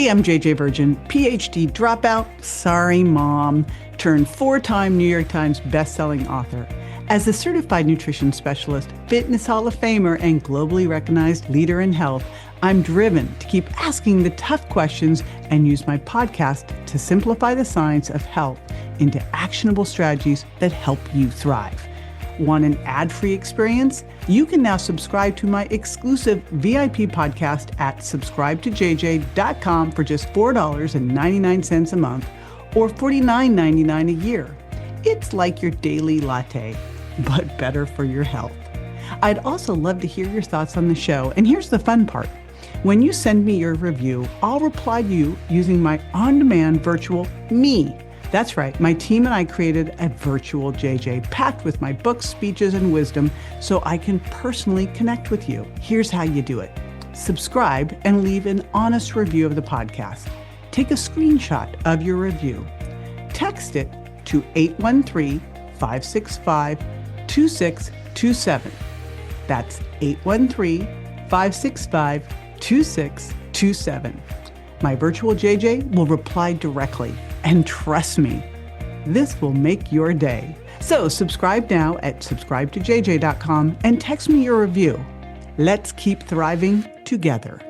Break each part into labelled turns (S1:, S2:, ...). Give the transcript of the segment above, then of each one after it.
S1: Hey, I'm JJ Virgin, PhD dropout, sorry mom, turned 4-time New York Times bestselling author. As a certified nutrition specialist, fitness hall of famer, and globally recognized leader in health, I'm driven to keep asking the tough questions and use my podcast to simplify the science of health into actionable strategies that help you thrive. Want an ad-free experience? You can now subscribe to my exclusive VIP podcast at subscribetojj.com for just $4.99 a month or $49.99 a year. It's like your daily latte, but better for your health. I'd also love to hear your thoughts on the show. And here's the fun part. When you send me your review, I'll reply to you using my on-demand virtual me. That's right, my team and I created a virtual JJ packed with my books, speeches, and wisdom so I can personally connect with you. Here's how you do it. Subscribe and leave an honest review of the podcast. Take a screenshot of your review. Text it to 813-565-2627. That's 813-565-2627. My virtual JJ will reply directly. And trust me, this will make your day. So subscribe now at subscribetojj.com and text me your review. Let's keep thriving together.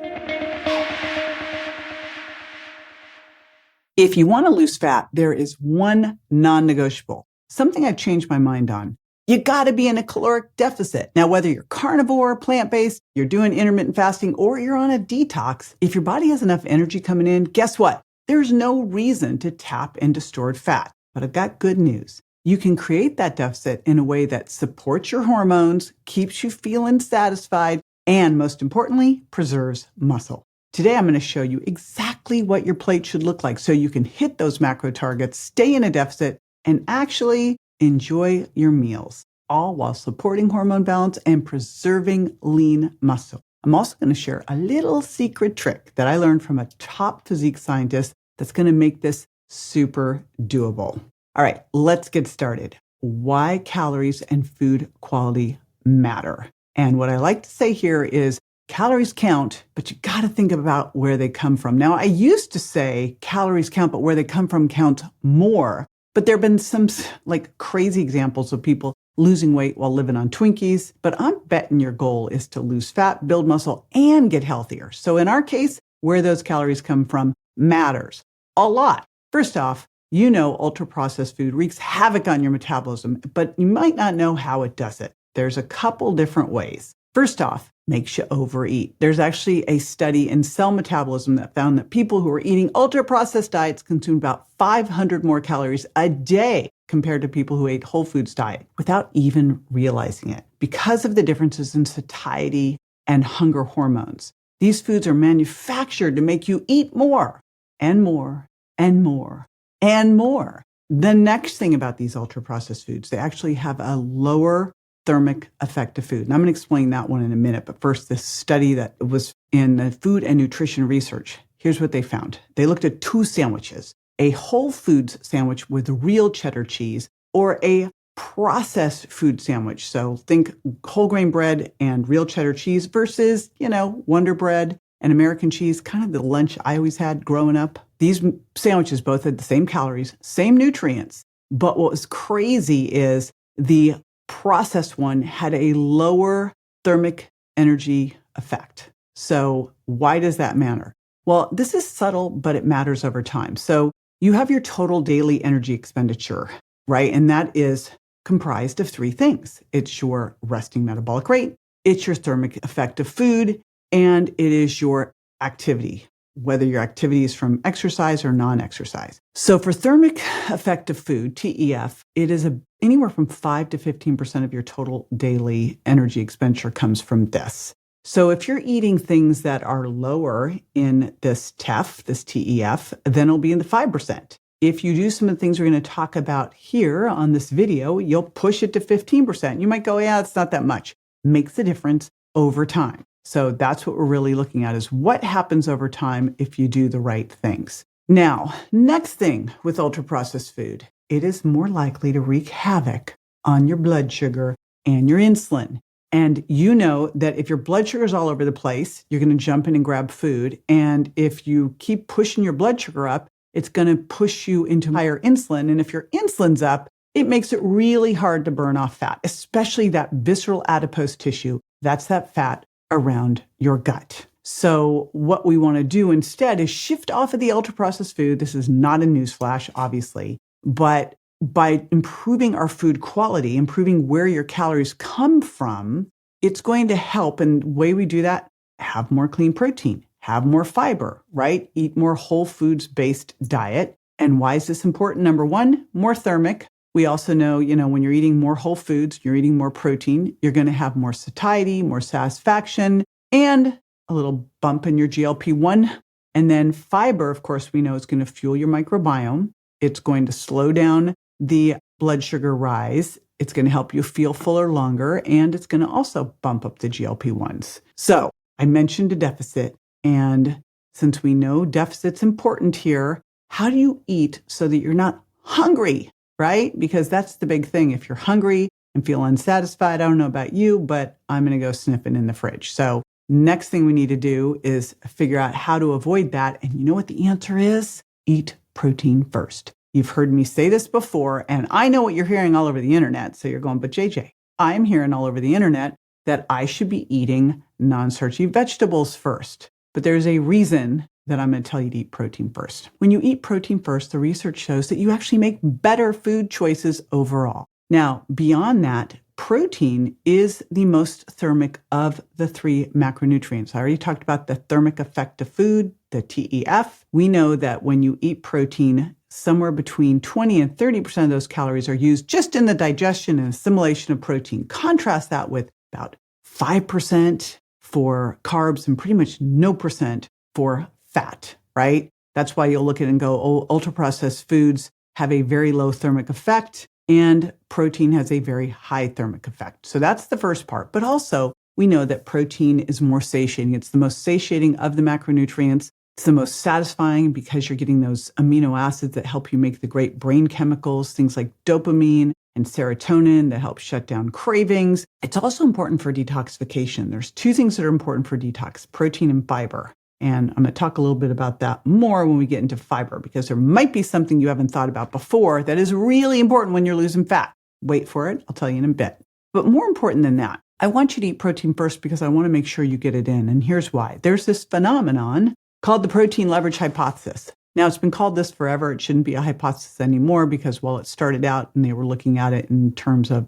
S1: If you want to lose fat, there is one non-negotiable, something I've changed my mind on. You got to be in a caloric deficit. Now, whether you're carnivore, plant-based, you're doing intermittent fasting, or you're on a detox, if your body has enough energy coming in, guess what? There's no reason to tap into stored fat. But I've got good news. You can create that deficit in a way that supports your hormones, keeps you feeling satisfied, and most importantly, preserves muscle. Today, I'm going to show you exactly what your plate should look like so you can hit those macro targets, stay in a deficit, and actually enjoy your meals, all while supporting hormone balance and preserving lean muscle. I'm also going to share a little secret trick that I learned from a top physique scientist that's going to make this super doable. All right, let's get started. Why calories and food quality matter. And what I like to say here is calories count, but you got to think about where they come from. Now, I used to say calories count, but where they come from count more. But there have been some like crazy examples of people losing weight while living on Twinkies. But I'm betting your goal is to lose fat, build muscle, and get healthier. So in our case, where those calories come from matters a lot. First off, you know ultra-processed food wreaks havoc on your metabolism, but you might not know how it does it. There's a couple different ways. First off, makes you overeat. There's actually a study in Cell Metabolism that found that people who are eating ultra-processed diets consume about 500 more calories a day compared to people who ate whole foods diet without even realizing it because of the differences in satiety and hunger hormones. These foods are manufactured to make you eat more and more and more and more. The next thing about these ultra-processed foods, they actually have a lower thermic effect of food. And I'm going to explain that one in a minute. But first, this study that was in Food and Nutrition Research, here's what they found. They looked at 2 sandwiches, a whole foods sandwich with real cheddar cheese or a processed food sandwich. So think whole grain bread and real cheddar cheese versus, Wonder Bread and American cheese, kind of the lunch I always had growing up. These sandwiches both had the same calories, same nutrients. But what was crazy is the processed one had a lower thermic energy effect. So why does that matter? Well, this is subtle, but it matters over time. So you have your total daily energy expenditure, right? And that is comprised of 3 things. It's your resting metabolic rate, it's your thermic effect of food, and it is your activity, whether your activity is from exercise or non-exercise. So for thermic effect of food, TEF, it is anywhere from 5 to 15% of your total daily energy expenditure comes from this. So if you're eating things that are lower in this TEF, then it'll be in the 5%. If you do some of the things we're going to talk about here on this video, you'll push it to 15%. You might go, yeah, it's not that much. Makes a difference over time. So that's what we're really looking at is what happens over time if you do the right things. Now, next thing with ultra-processed food, it is more likely to wreak havoc on your blood sugar and your insulin. And you know that if your blood sugar is all over the place, you're going to jump in and grab food. And if you keep pushing your blood sugar up, it's going to push you into higher insulin. And if your insulin's up, it makes it really hard to burn off fat, especially that visceral adipose tissue. That's that fat around your gut. So what we want to do instead is shift off of the ultra-processed food. This is not a newsflash, obviously, but by improving our food quality, improving where your calories come from, it's going to help. And the way we do that, have more clean protein, have more fiber, right? Eat more whole foods-based diet. And why is this important? Number one, more thermic. We also know, when you're eating more whole foods, you're eating more protein, you're going to have more satiety, more satisfaction, and a little bump in your GLP-1. And then fiber, of course, we know is going to fuel your microbiome. It's going to slow down the blood sugar rise. It's going to help you feel fuller longer, and it's going to also bump up the GLP-1s. So I mentioned a deficit, and since we know deficit's important here, how do you eat so that you're not hungry, right? Because that's the big thing. If you're hungry and feel unsatisfied, I don't know about you, but I'm going to go sniffing in the fridge. So next thing we need to do is figure out how to avoid that. And you know what the answer is? Eat protein first. You've heard me say this before, and I know what you're hearing all over the internet. So you're going, but JJ, I'm hearing all over the internet that I should be eating non-starchy vegetables first. But there's a reason that I'm going to tell you to eat protein first. When you eat protein first, the research shows that you actually make better food choices overall. Now, beyond that, protein is the most thermic of the three macronutrients. I already talked about the thermic effect of food, the TEF. We know that when you eat protein, somewhere between 20 and 30% of those calories are used just in the digestion and assimilation of protein. Contrast that with about 5% for carbs and pretty much no percent for fat, right? That's why you'll look at it and go, oh, ultra-processed foods have a very low thermic effect and protein has a very high thermic effect. So that's the first part. But also, we know that protein is more satiating. It's the most satiating of the macronutrients. It's the most satisfying because you're getting those amino acids that help you make the great brain chemicals, things like dopamine and serotonin that help shut down cravings. It's also important for detoxification. There's two things that are important for detox, protein and fiber. And I'm going to talk a little bit about that more when we get into fiber, because there might be something you haven't thought about before that is really important when you're losing fat. Wait for it. I'll tell you in a bit. But more important than that, I want you to eat protein first because I want to make sure you get it in. And here's why. There's this phenomenon called the protein leverage hypothesis. Now, it's been called this forever. It shouldn't be a hypothesis anymore because, well, it started out and they were looking at it in terms of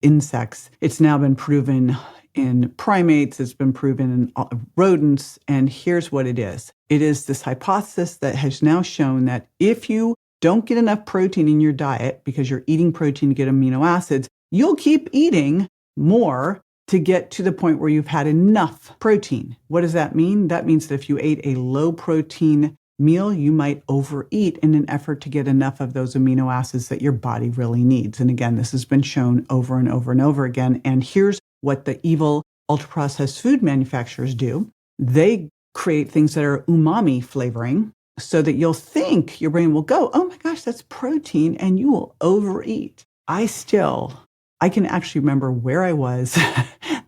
S1: insects. It's now been proven in primates. It's been proven in rodents. And here's what it is. It is this hypothesis that has now shown that if you don't get enough protein in your diet because you're eating protein to get amino acids, you'll keep eating more to get to the point where you've had enough protein. What does that mean? That means that if you ate a low protein meal, you might overeat in an effort to get enough of those amino acids that your body really needs. And again, this has been shown over and over and over again. And here's what the evil ultra-processed food manufacturers do. They create things that are umami flavoring so that you'll think, your brain will go, oh my gosh, that's protein, and you will overeat. I can actually remember where I was,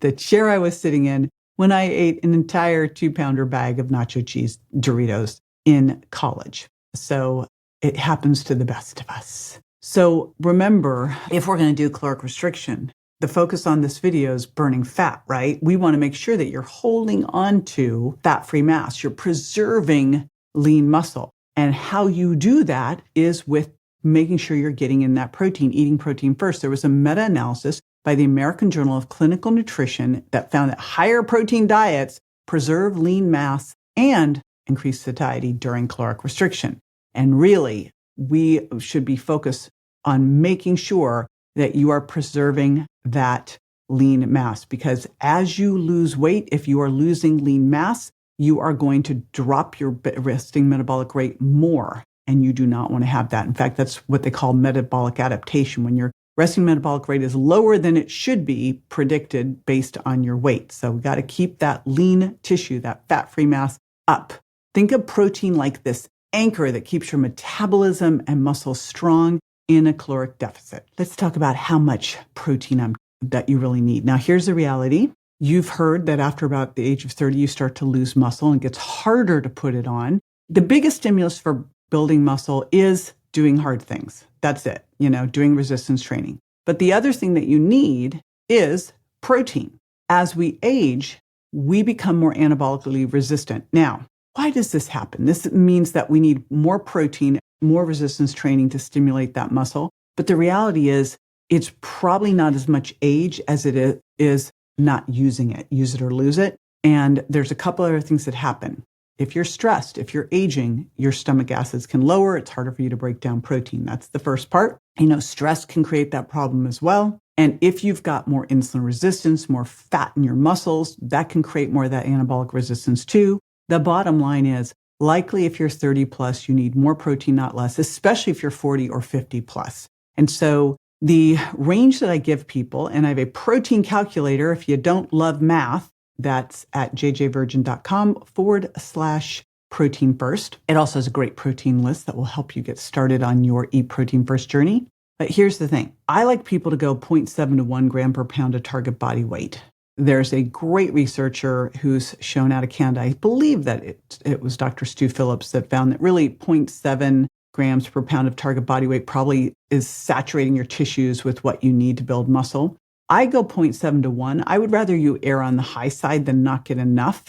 S1: the chair I was sitting in when I ate an entire 2-pounder bag of nacho cheese Doritos in college. So it happens to the best of us. So remember, if we're going to do caloric restriction, the focus on this video is burning fat, right? We want to make sure that you're holding on to fat-free mass. You're preserving lean muscle. And how you do that is with making sure you're getting in that protein, eating protein first. There was a meta-analysis by the American Journal of Clinical Nutrition that found that higher protein diets preserve lean mass and increase satiety during caloric restriction. And really, we should be focused on making sure that you are preserving that lean mass, because as you lose weight, if you are losing lean mass, you are going to drop your resting metabolic rate more. And you do not want to have that. In fact, that's what they call metabolic adaptation, when your resting metabolic rate is lower than it should be predicted based on your weight. So we got to keep that lean tissue, that fat-free mass up. Think of protein like this anchor that keeps your metabolism and muscle strong in a caloric deficit. Let's talk about how much protein I'm that you really need. Now, here's the reality. You've heard that after about the age of 30, you start to lose muscle and it gets harder to put it on. The biggest stimulus for building muscle is doing hard things. That's it, doing resistance training. But the other thing that you need is protein. As we age, we become more anabolically resistant. Now, why does this happen? This means that we need more protein, more resistance training to stimulate that muscle. But the reality is, it's probably not as much age as it is not using it. Use it or lose it. And there's a couple other things that happen. If you're stressed, if you're aging, your stomach acids can lower. It's harder for you to break down protein. That's the first part. Stress can create that problem as well. And if you've got more insulin resistance, more fat in your muscles, that can create more of that anabolic resistance too. The bottom line is, likely if you're 30 plus, you need more protein, not less, especially if you're 40 or 50 plus. And so the range that I give people, and I have a protein calculator, if you don't love math, that's at jjvirgin.com/protein first. It also has a great protein list that will help you get started on your Eat Protein First journey. But here's the thing. I like people to go 0.7 to 1 gram per pound of target body weight. There's a great researcher who's shown out of Canada. I believe that it was Dr. Stu Phillips that found that really 0.7 grams per pound of target body weight probably is saturating your tissues with what you need to build muscle. I go 0.7 to 1. I would rather you err on the high side than not get enough.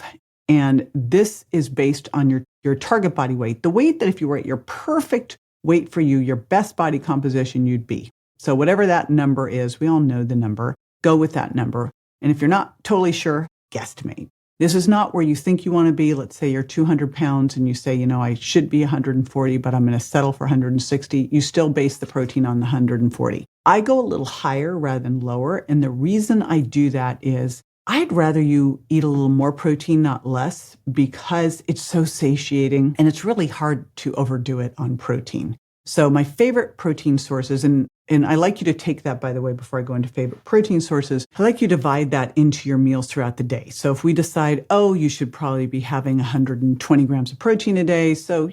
S1: And this is based on your target body weight, the weight that if you were at your perfect weight for you, your best body composition you'd be. So whatever that number is, we all know the number, go with that number. And if you're not totally sure, guesstimate. This is not where you think you want to be. Let's say you're 200 pounds and you say, I should be 140, but I'm going to settle for 160. You still base the protein on the 140. I go a little higher rather than lower. And the reason I do that is I'd rather you eat a little more protein, not less, because it's so satiating and it's really hard to overdo it on protein. So my favorite protein sources, and I like you to take that, by the way, before I go into favorite protein sources, I like you to divide that into your meals throughout the day. So if we decide, you should probably be having 120 grams of protein a day. So,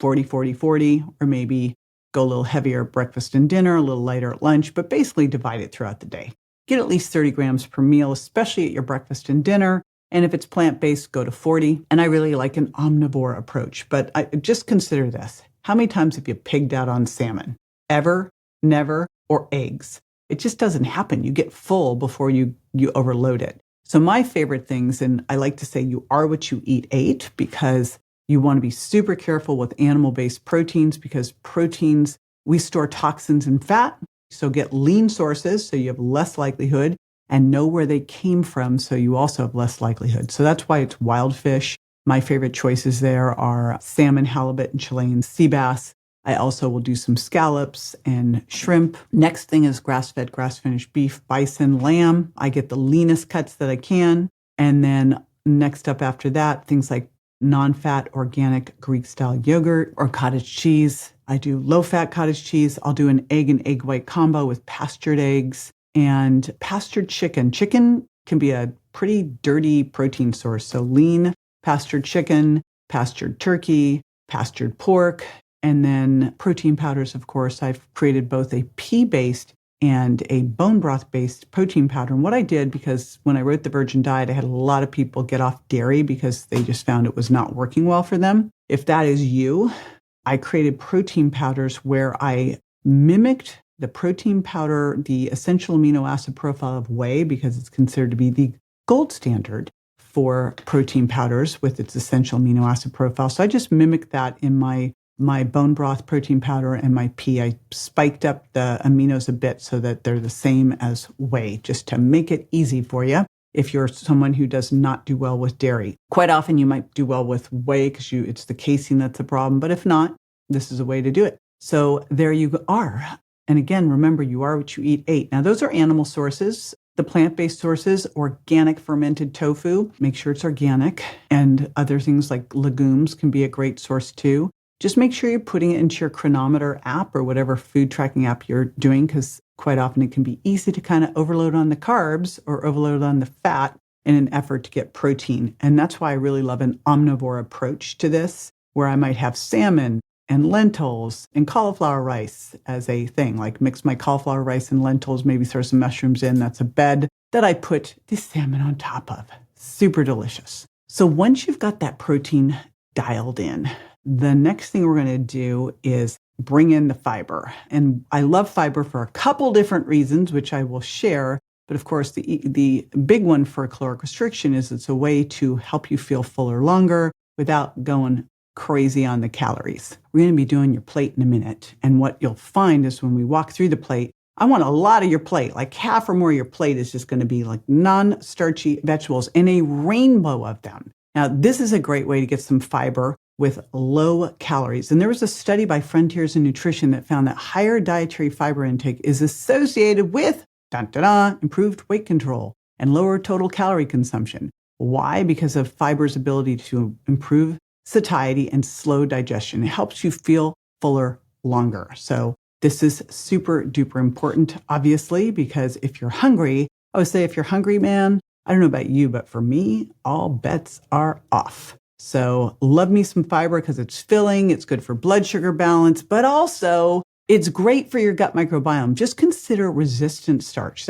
S1: 40, 40, 40, or maybe go a little heavier at breakfast and dinner, a little lighter at lunch, but basically divide it throughout the day. Get at least 30 grams per meal, especially at your breakfast and dinner. And if it's plant-based, go to 40. And I really like an omnivore approach. But just consider this. How many times have you pigged out on salmon? Ever, never, or eggs? It just doesn't happen. You get full before you overload it. So my favorite things, and I like to say you are what you eat, because you want to be super careful with animal-based proteins, because proteins, we store toxins in fat. So get lean sources so you have less likelihood, and know where they came from so you also have less likelihood. So that's why it's wild fish. My favorite choices there are salmon, halibut, and Chilean sea bass. I also will do some scallops and shrimp. Next thing is grass-fed, grass-finished beef, bison, lamb. I get the leanest cuts that I can. And then next up after that, things like non-fat, organic Greek-style yogurt or cottage cheese. I do low-fat cottage cheese. I'll do an egg and egg white combo with pastured eggs and pastured chicken. Chicken can be a pretty dirty protein source. So lean pastured chicken, pastured turkey, pastured pork, and then protein powders, of course. I've created both a pea-based and a bone broth-based protein powder. And what I did, because when I wrote the Virgin Diet, I had a lot of people get off dairy because they just found it was not working well for them. If that is you, I created protein powders where I mimicked the protein powder, the essential amino acid profile of whey, because it's considered to be the gold standard for protein powders with its essential amino acid profile. So I just mimicked that in my bone broth protein powder and my pea. I spiked up the aminos a bit so that they're the same as whey, just to make it easy for you if you're someone who does not do well with dairy. Quite often you might do well with whey because it's the casein that's the problem, but if not, this is a way to do it. So there you are. And again, remember, you are what you eat. Now, those are animal sources. The plant-based sources, organic fermented tofu, make sure it's organic, and other things like legumes can be a great source too. Just make sure you're putting it into your Chronometer app or whatever food tracking app you're doing, because quite often it can be easy to kind of overload on the carbs or overload on the fat in an effort to get protein. And that's why I really love an omnivore approach to this, where I might have salmon, and lentils and cauliflower rice as a thing, like mix my cauliflower rice and lentils, maybe throw some mushrooms in. That's a bed that I put the salmon on top of. Super delicious. So once you've got that protein dialed in, the next thing we're going to do is bring in the fiber. And I love fiber for a couple different reasons, which I will share. But of course, the big one for caloric restriction is it's a way to help you feel fuller longer without going crazy on the calories. We're going to be doing your plate in a minute. And what you'll find is when we walk through the plate, I want a lot of your plate, like half or more of your plate is just going to be like non-starchy vegetables and a rainbow of them. Now, this is a great way to get some fiber with low calories. And there was a study by Frontiers in Nutrition that found that higher dietary fiber intake is associated with improved weight control and lower total calorie consumption. Why? Because of fiber's ability to improve satiety and slow digestion. It helps you feel fuller longer. So this is super duper important, obviously, because if you're hungry, I would say if you're hungry, man, I don't know about you, but for me, all bets are off. So love me some fiber because it's filling, it's good for blood sugar balance, but also it's great for your gut microbiome. Just consider resistant starch.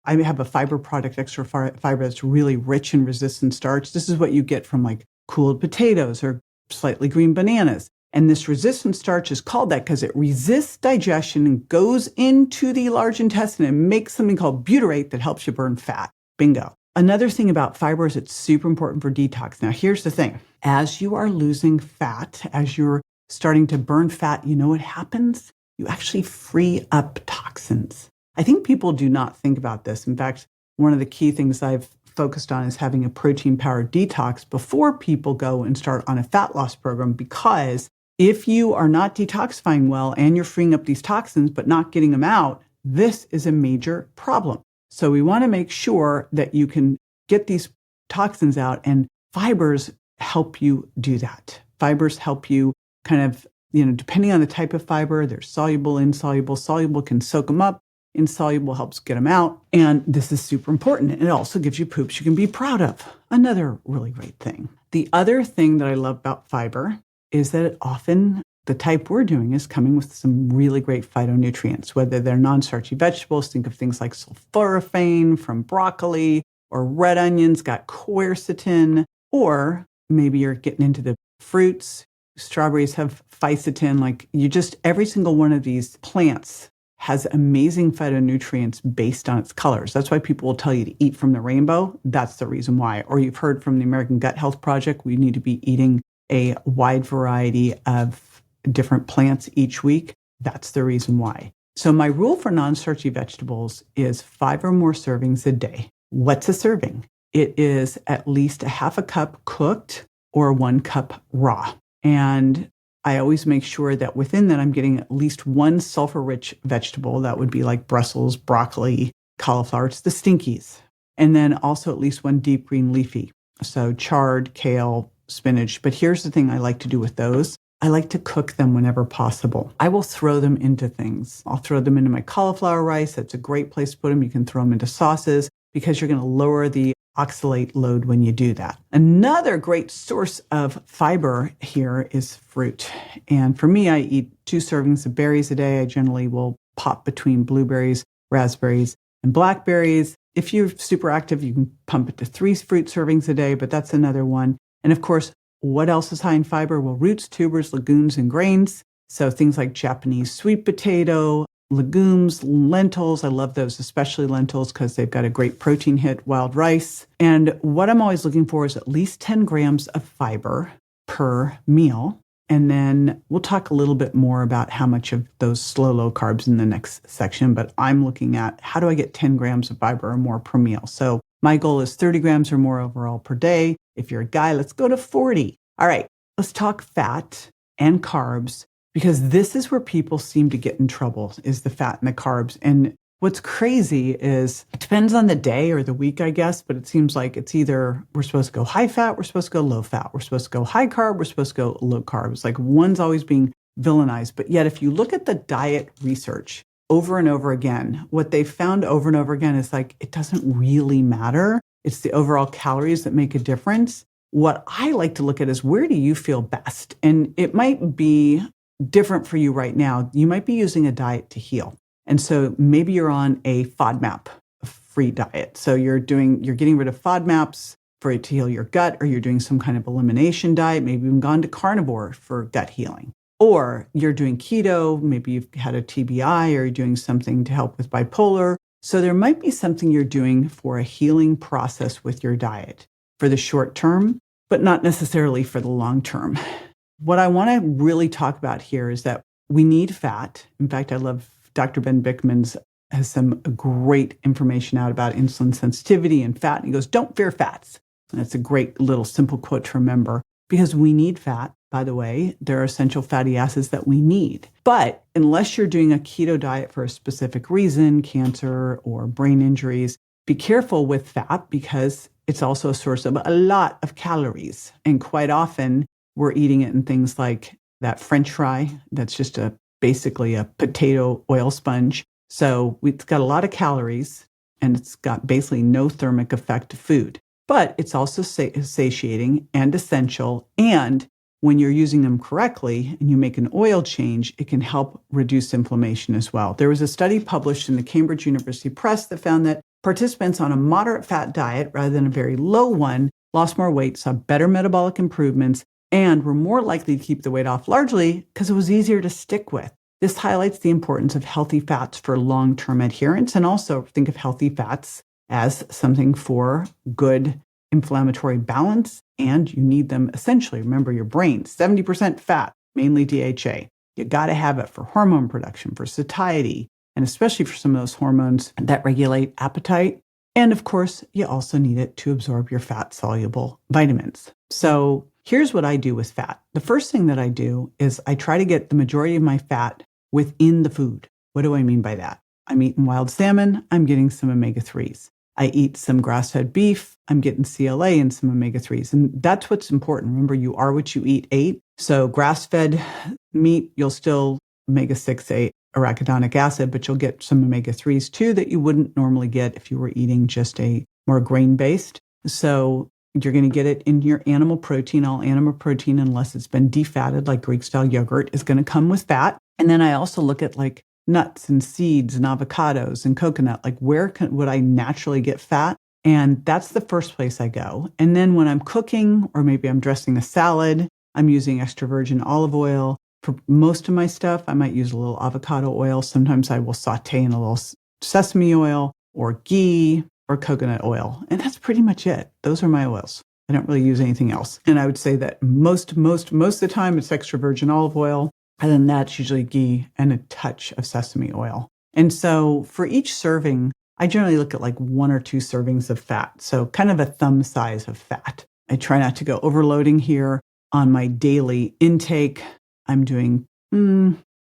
S1: I have a fiber product, extra fiber, that's really rich in resistant starch. This is what you get from like cooled potatoes or slightly green bananas. And this resistant starch is called that because it resists digestion and goes into the large intestine and makes something called butyrate that helps you burn fat. Bingo. Another thing about fiber is it's super important for detox. Now, here's the thing. As you are losing fat, as you're starting to burn fat, you know what happens? You actually free up toxins. I think people do not think about this. In fact, one of the key things I've focused on is having a protein-powered detox before people go and start on a fat loss program, because if you are not detoxifying well and you're freeing up these toxins but not getting them out, this is a major problem. So we want to make sure that you can get these toxins out, and fibers help you do that. Fibers help you kind of, depending on the type of fiber, there's soluble, insoluble. Soluble can soak them up. Insoluble helps get them out. And this is super important. And it also gives you poops you can be proud of. Another really great thing. The other thing that I love about fiber is that it often, the type we're doing, is coming with some really great phytonutrients, whether they're non-starchy vegetables. Think of things like sulforaphane from broccoli, or red onions got quercetin, or maybe you're getting into the fruits. Strawberries have fisetin. Every single one of these plants has amazing phytonutrients based on its colors. That's why people will tell you to eat from the rainbow. That's the reason why. Or you've heard from the American Gut Health Project, we need to be eating a wide variety of different plants each week. That's the reason why. So my rule for non-starchy vegetables is 5 or more servings a day. What's a serving? It is at least a half a cup cooked or 1 cup raw. And I always make sure that within that I'm getting at least one sulfur-rich vegetable. That would be like Brussels, broccoli, cauliflower. It's the stinkies. And then also at least 1 deep green leafy. So chard, kale, spinach. But here's the thing I like to do with those. I like to cook them whenever possible. I will throw them into things. I'll throw them into my cauliflower rice. That's a great place to put them. You can throw them into sauces because you're going to lower the oxalate load when you do that. Another great source of fiber here is fruit. And for me, I eat 2 servings of berries a day. I generally will pop between blueberries, raspberries, and blackberries. If you're super active, you can pump it to 3 fruit servings a day, but that's another one. And of course, what else is high in fiber? Well, roots, tubers, legumes, and grains. So things like Japanese sweet potato, legumes, lentils. I love those, especially lentils, because they've got a great protein hit, wild rice. And what I'm always looking for is at least 10 grams of fiber per meal. And then we'll talk a little bit more about how much of those slow, low carbs in the next section. But I'm looking at how do I get 10 grams of fiber or more per meal? So my goal is 30 grams or more overall per day. If you're a guy, let's go to 40. All right, let's talk fat and carbs, because this is where people seem to get in trouble, is the fat and the carbs. And what's crazy is it depends on the day or the week, I guess, but it seems like it's either we're supposed to go high fat, we're supposed to go low fat, we're supposed to go high carb, we're supposed to go low carb. It's like one's always being villainized. But yet, if you look at the diet research over and over again, what they've found over and over again is like it doesn't really matter. It's the overall calories that make a difference. What I like to look at is where do you feel best? And it might be different for you right now. You might be using a diet to heal. And so maybe you're on a FODMAP free diet. So you're getting rid of FODMAPs for it to heal your gut, or you're doing some kind of elimination diet, maybe even gone to carnivore for gut healing. Or you're doing keto, maybe you've had a TBI, or you're doing something to help with bipolar. So there might be something you're doing for a healing process with your diet for the short term, but not necessarily for the long term. What I want to really talk about here is that we need fat. In fact, I love Dr. Ben Bickman's has some great information out about insulin sensitivity and fat. And he goes, don't fear fats. And that's a great little simple quote to remember, because we need fat. By the way, there are essential fatty acids that we need. But unless you're doing a keto diet for a specific reason, cancer or brain injuries, be careful with fat because it's also a source of a lot of calories. And quite often we're eating it in things like that French fry. That's just basically a potato oil sponge. So it's got a lot of calories and it's got basically no thermic effect to food. But it's also satiating and essential. And when you're using them correctly and you make an oil change, it can help reduce inflammation as well. There was a study published in the Cambridge University Press that found that participants on a moderate fat diet rather than a very low one lost more weight, saw better metabolic improvements, and were more likely to keep the weight off, largely because it was easier to stick with. This highlights the importance of healthy fats for long-term adherence, and also think of healthy fats as something for good inflammatory balance, and you need them essentially. Remember, your brain, 70% fat, mainly DHA. You got to have it for hormone production, for satiety, and especially for some of those hormones that regulate appetite. And of course, you also need it to absorb your fat-soluble vitamins. So here's what I do with fat. The first thing that I do is I try to get the majority of my fat within the food. What do I mean by that? I'm eating wild salmon, I'm getting some omega-3s. I eat some grass-fed beef, I'm getting CLA and some omega-3s. And that's what's important. Remember, you are what you eat. So grass-fed meat, you'll still omega-6, arachidonic acid, but you'll get some omega-3s too that you wouldn't normally get if you were eating just a more grain-based. So you're going to get it in your animal protein. All animal protein, unless it's been defatted, like Greek-style yogurt, is going to come with fat. And then I also look at like nuts and seeds and avocados and coconut, like would I naturally get fat? And that's the first place I go. And then when I'm cooking, or maybe I'm dressing a salad, I'm using extra virgin olive oil. For most of my stuff, I might use a little avocado oil. Sometimes I will saute in a little sesame oil or ghee or coconut oil. And that's pretty much it. Those are my oils. I don't really use anything else. And I would say that most of the time it's extra virgin olive oil. And then that's usually ghee and a touch of sesame oil. And so for each serving, I generally look at like 1 or 2 servings of fat. So kind of a thumb size of fat. I try not to go overloading here on my daily intake. I'm doing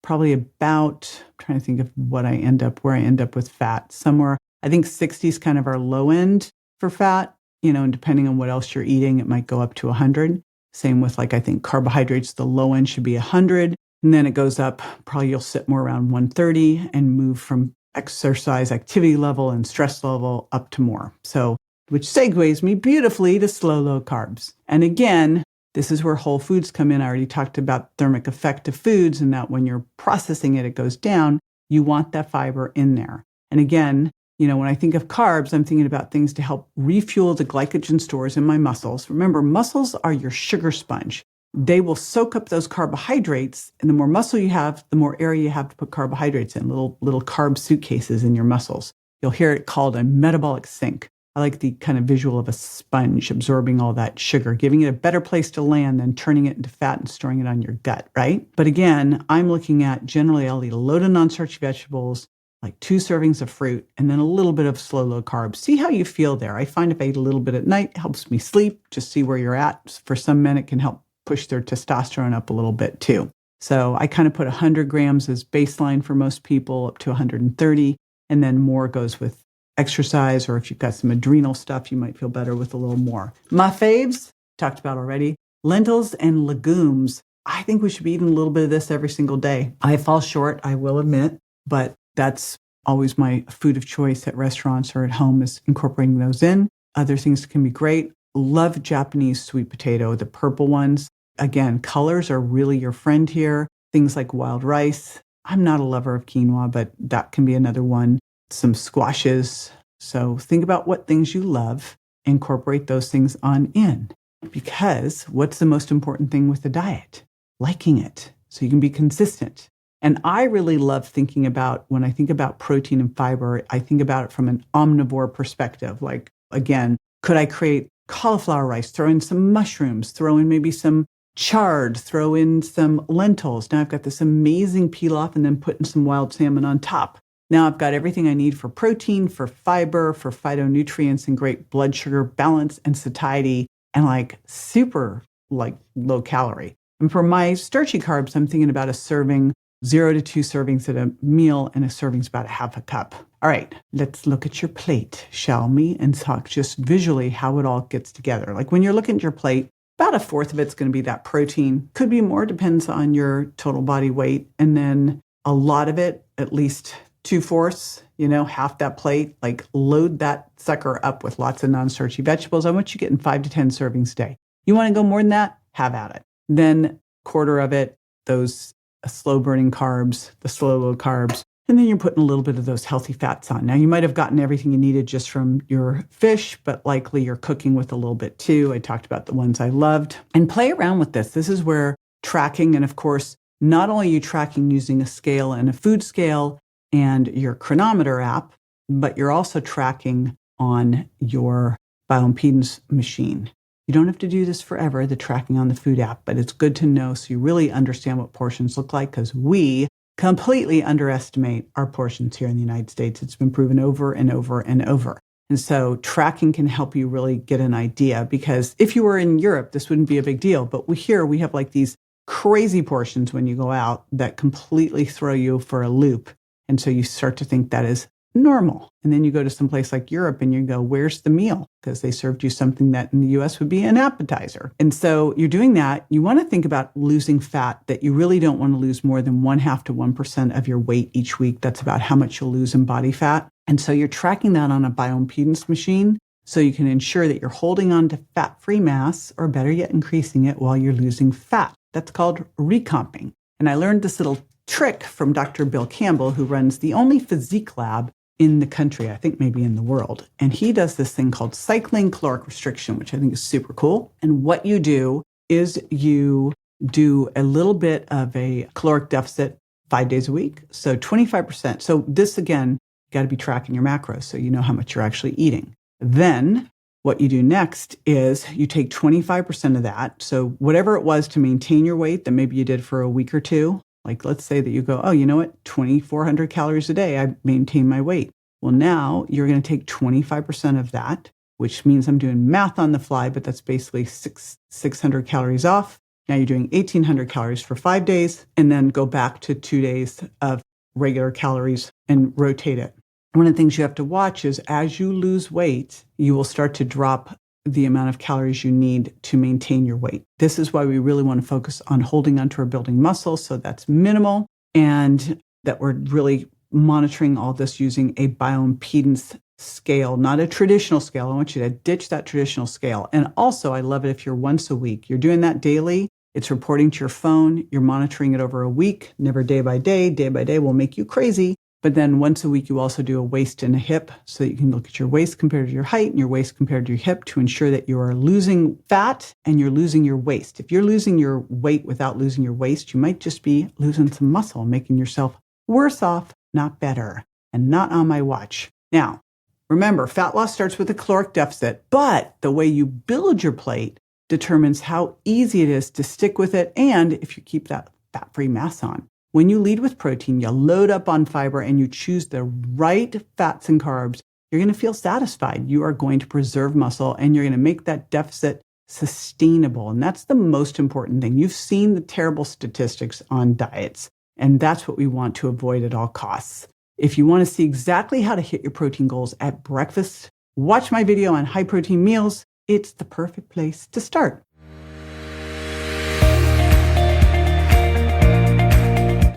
S1: probably about, I'm trying to think of where I end up with fat. Somewhere, I think 60 is kind of our low end for fat, and depending on what else you're eating, it might go up to 100. Same with I think carbohydrates, the low end should be 100. And then it goes up, probably you'll sit more around 130 and move from exercise activity level and stress level up to more. So, which segues me beautifully to slow, low carbs. And again, this is where whole foods come in. I already talked about thermic effect of foods and that when you're processing it, it goes down. You want that fiber in there. And again, when I think of carbs, I'm thinking about things to help refuel the glycogen stores in my muscles. Remember, muscles are your sugar sponge. They will soak up those carbohydrates, and the more muscle you have, the more area you have to put carbohydrates in, little carb suitcases in your muscles. You'll hear it called a metabolic sink. I like the kind of visual of a sponge absorbing all that sugar, giving it a better place to land than turning it into fat and storing it on your gut, right? But again, I'm looking at generally I'll eat a load of non-starchy vegetables, like 2 servings of fruit, and then a little bit of slow, low carbs. See how you feel there. I find if I eat a little bit at night, it helps me sleep. Just see where you're at. For some men, it can help push their testosterone up a little bit too. So I kind of put 100 grams as baseline for most people, up to 130, and then more goes with exercise, or if you've got some adrenal stuff, you might feel better with a little more. My faves, talked about already, lentils and legumes. I think we should be eating a little bit of this every single day. I fall short, I will admit, but that's always my food of choice at restaurants or at home is incorporating those in. Other things can be great. Love Japanese sweet potato, the purple ones. Again, colors are really your friend here. things like wild rice. I'm not a lover of quinoa, but that can be another one. Some squashes. So think about what things you love, incorporate those things on in. Because what's the most important thing with the diet? Liking it, so you can be consistent. And I really love thinking about, when I think about protein and fiber, I think about it from an omnivore perspective. Like, again, could I create cauliflower rice, throw in some mushrooms, throw in maybe some chard, throw in some lentils. Now I've got this amazing pilaf and then putting some wild salmon on top. Now I've got everything I need for protein, for fiber, for phytonutrients, and great blood sugar balance and satiety, and like super like low calorie. And for my starchy carbs, I'm thinking about a serving, 0 to 2 servings at a meal, and a serving's about a half a cup. All right, let's look at your plate, shall we? And talk just visually how it all gets together. Like when you're looking at your plate, about 1/4 of it's going to be that protein. Could be more, depends on your total body weight. And then a lot of it, at least 2/4, half that plate, like load that sucker up with lots of non-starchy vegetables. I want you getting 5 to 10 servings a day. You want to go more than that? Have at it. Then 1/4 of it, those slow burning carbs, the slow low carbs. And then you're putting a little bit of those healthy fats on. Now, you might have gotten everything you needed just from your fish, but likely you're cooking with a little bit too. I talked about the ones I loved. And play around with this. This is where tracking, and of course, not only are you tracking using a scale and a food scale and your chronometer app, but you're also tracking on your bioimpedance machine. You don't have to do this forever, the tracking on the food app, but it's good to know so you really understand what portions look like, because we completely underestimate our portions here in the United States. It's been proven over and over and over. And so tracking can help you really get an idea, because if you were in Europe, this wouldn't be a big deal. But we have like these crazy portions when you go out that completely throw you for a loop. And so you start to think that is normal. And then you go to some place like Europe and you go, where's the meal? Because they served you something that in the US would be an appetizer. And so you're doing that. You want to think about losing fat, that you really don't want to lose more than 0.5 to 1% of your weight each week. That's about how much you'll lose in body fat. And so you're tracking that on a bioimpedance machine so you can ensure that you're holding on to fat-free mass, or better yet, increasing it while you're losing fat. That's called recomping. And I learned this little trick from Dr. Bill Campbell, who runs the only physique lab in the country, I think maybe in the world. And he does this thing called cycling caloric restriction, which I think is super cool. And what you do is you do a little bit of a caloric deficit 5 days a week. So 25%. So this, again, you got to be tracking your macros so you know how much you're actually eating. Then what you do next is you take 25% of that. So whatever it was to maintain your weight that maybe you did for a week or two, like let's say that you go, oh, you know what, 2,400 calories a day, I maintain my weight. Well, now you're going to take 25% of that, which means I'm doing math on the fly, but that's basically 600 calories off. Now you're doing 1,800 calories for 5 days, and then go back to 2 days of regular calories and rotate it. One of the things you have to watch is as you lose weight, you will start to drop the amount of calories you need to maintain your weight. This is why we really want to focus on holding onto or building muscle. So that's minimal, and that we're really monitoring all this using a bioimpedance scale, not a traditional scale. I want you to ditch that traditional scale. And also, I love it if you're once a week. You're doing that daily. It's reporting to your phone. You're monitoring it over a week, never day by day. Day by day will make you crazy. But then once a week, you also do a waist and a hip so that you can look at your waist compared to your height and your waist compared to your hip to ensure that you are losing fat and you're losing your waist. If you're losing your weight without losing your waist, you might just be losing some muscle, making yourself worse off, not better, and not on my watch. Now, remember, fat loss starts with a caloric deficit, but the way you build your plate determines how easy it is to stick with it and if you keep that fat-free mass on. When you lead with protein, you load up on fiber, and you choose the right fats and carbs, you're going to feel satisfied. You are going to preserve muscle, and you're going to make that deficit sustainable. And that's the most important thing. You've seen the terrible statistics on diets, and that's what we want to avoid at all costs. If you want to see exactly how to hit your protein goals at breakfast, watch my video on high protein meals. It's the perfect place to start.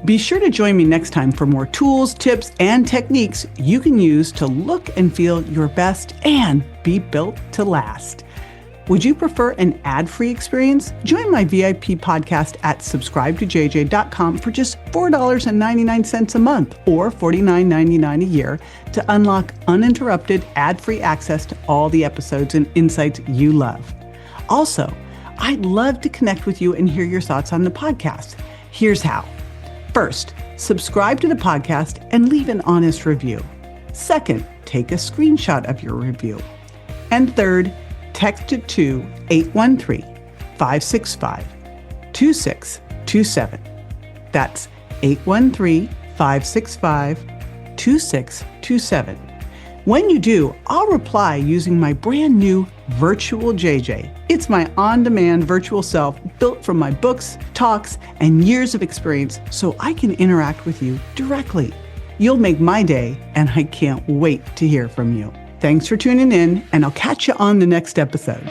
S1: Be sure to join me next time for more tools, tips, and techniques you can use to look and feel your best and be built to last. Would you prefer an ad-free experience? Join my VIP podcast at subscribetojj.com for just $4.99 a month or $49.99 a year to unlock uninterrupted ad-free access to all the episodes and insights you love. Also, I'd love to connect with you and hear your thoughts on the podcast. Here's how. First, subscribe to the podcast and leave an honest review. Second, take a screenshot of your review. And third, text it to 813-565-2627. That's 813-565-2627. When you do, I'll reply using my brand new Virtual JJ. It's my on-demand virtual self built from my books, talks, and years of experience so I can interact with you directly. You'll make my day, and I can't wait to hear from you. Thanks for tuning in, and I'll catch you on the next episode.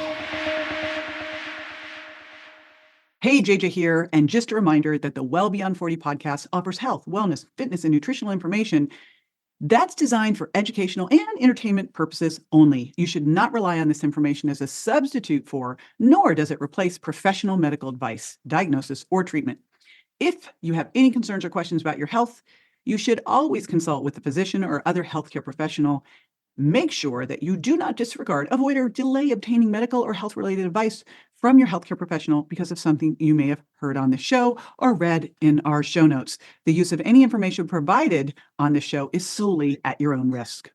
S1: Hey, JJ here, and just a reminder that the Well Beyond 40 podcast offers health, wellness, fitness, and nutritional information that's designed for educational and entertainment purposes only. You should not rely on this information as a substitute for, nor does it replace professional medical advice, diagnosis, or treatment. If you have any concerns or questions about your health, you should always consult with a physician or other healthcare professional. Make sure that you do not disregard, avoid, or delay obtaining medical or health-related advice from your healthcare professional because of something you may have heard on the show or read in our show notes. The use of any information provided on this show is solely at your own risk.